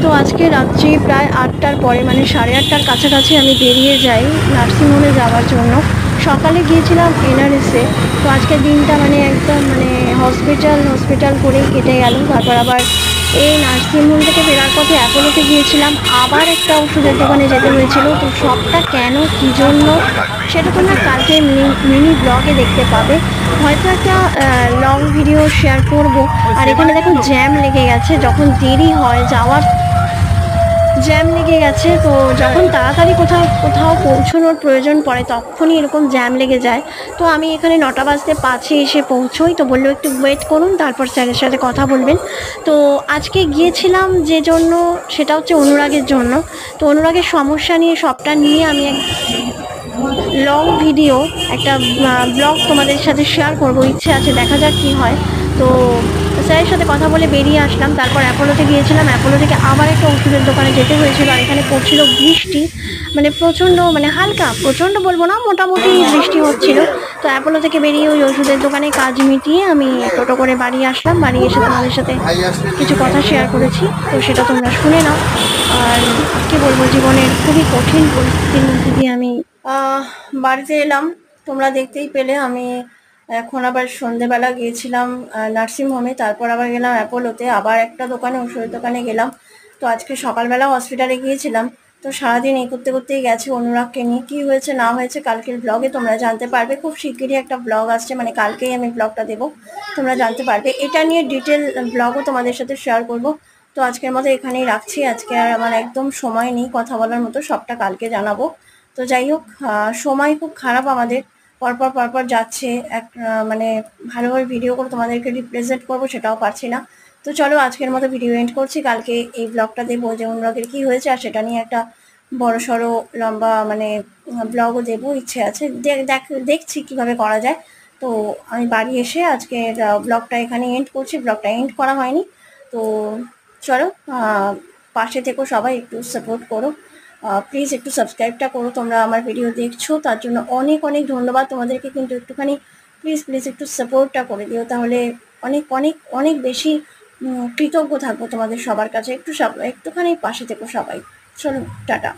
তো আজকে রাত্রি প্রায় 8টার পরে মানে 8:30টার কাছাকাছি আমি বেরিয়ে যাই নার্সিংহোমে যাওয়ার জন্য। সকালে গিয়েছিলাম এনআরএসে। তো আজকের দিনটা মানে একদম মানে হসপিটাল করেই কেটে গেল। তারপর আবার এই নার্সিংহোম থেকে ফেরার পথে অ্যাপোলোতে গিয়েছিলাম, আবার একটা ওষুধের দোকানে যেতে হয়েছিল। তো সবটা কেন কী জন্য সেটা তোমরা কালকে মিনি ব্লগে দেখতে পাবে। হয়তো একটা লং ভিডিও শেয়ার করব। আর এখানে দেখো জ্যাম লেগে গেছে, যখন দেরি হয় যাওয়ার জ্যাম লেগে গেছে। তো যখন তাড়াতাড়ি কোথাও কোথাও পৌঁছানোর প্রয়োজন পড়ে তখনই এরকম জ্যাম লেগে যায়। তো আমি এখানে 9:05 এসে পৌঁছোই। তো বললো একটু ওয়েট করুন, তারপর স্যারের সাথে কথা বলবেন। তো আজকে গিয়েছিলাম যে জন্য, সেটা হচ্ছে অনুরাগের জন্য। তো অনুরাগের সমস্যা নিয়ে সবটা নিয়ে আমি এক লং ভিডিও একটা ব্লগ তোমাদের সাথে শেয়ার করব, ইচ্ছে আছে, দেখা যাক কী হয়। তো স্যারের সাথে কথা বলে বেরিয়ে আসলাম। তারপর অ্যাপোলোতে গিয়েছিলাম, অ্যাপোলো থেকে আবার একটা ওষুধের দোকানে যেতে হয়েছিল। আর এখানে পড়ছিল বৃষ্টি, মানে প্রচণ্ড, মানে হালকা, প্রচণ্ড বলবো না, মোটামুটি বৃষ্টি হচ্ছিল। তো অ্যাপোলো থেকে বেরিয়ে ওই ওষুধের দোকানে কাজ মিটিয়ে আমি টোটো করে বাড়ি আসলাম। বাড়ি এসে তোমাদের সাথে কিছু কথা শেয়ার করেছি, তো সেটা তোমরা শুনে নাও। আর কী বলবো, জীবনের খুবই কঠিন পরিস্থিতির মধ্যে দিয়ে আমি বাড়িতে এলাম। তোমরা দেখতেই পেলে আমি এখন আবার সন্ধেবেলা গিয়েছিলাম নার্সিংহোমে, তারপর আবার গেলাম অ্যাপোলোতে, আবার একটা দোকানে, ওষুধের দোকানে গেলাম। তো আজকে সকালবেলা হসপিটালে গিয়েছিলাম। তো সারাদিন এই করতে করতেই গেছে অনুরাগকে নিয়ে। কী হয়েছে না হয়েছে কালকের ব্লগে তোমরা জানতে পারবে। খুব শিগগিরই একটা ব্লগ আসছে, মানে কালকেই আমি ব্লগটা দেবো, তোমরা জানতে পারবে। এটা নিয়ে ডিটেল ব্লগও তোমাদের সাথে শেয়ার করব। তো আজকের মতো এখানেই রাখছি। আজকে আর আমার একদম সময় নেই কথা বলার মতো, সবটা কালকে জানাবো। তো যাই হোক, সময় খুব খারাপ আমাদের, পরপর যাচ্ছে। মানে ভালোভাবে ভিডিও করে তোমাদেরকে রিপ্রেজেন্ট করবো সেটাও পারছি না। তো চলো আজকের মতো ভিডিও এন্ড করছি। কালকে এই ব্লগটা দেবো যে অনুরাগের কী হয়েছে, আর সেটা নিয়ে একটা বড়সড় লম্বা মানে ব্লগও দেবো, ইচ্ছে আছে। দেখছি কিভাবে করা যায়। তো আমি বাড়ি এসে আজকে ব্লগটা এখানে এন্ড করছি। ব্লগটা এন্ড করা হয়নি। তো চলো, পাশে থেকো সবাই, একটু সাপোর্ট করো। প্লিজ একটু সাবস্ক্রাইবটা করো। তোমরা আমার ভিডিও দেখছো তার জন্য অনেক অনেক ধন্যবাদ তোমাদেরকে, কিন্তু একটুখানি প্লিজ একটু সাপোর্টটা করে দিও, তাহলে অনেক অনেক অনেক বেশি কৃতজ্ঞ থাকবো তোমাদের সবার কাছে। একটুখানি পাশে থেকো সবাই। চলো, টাটা।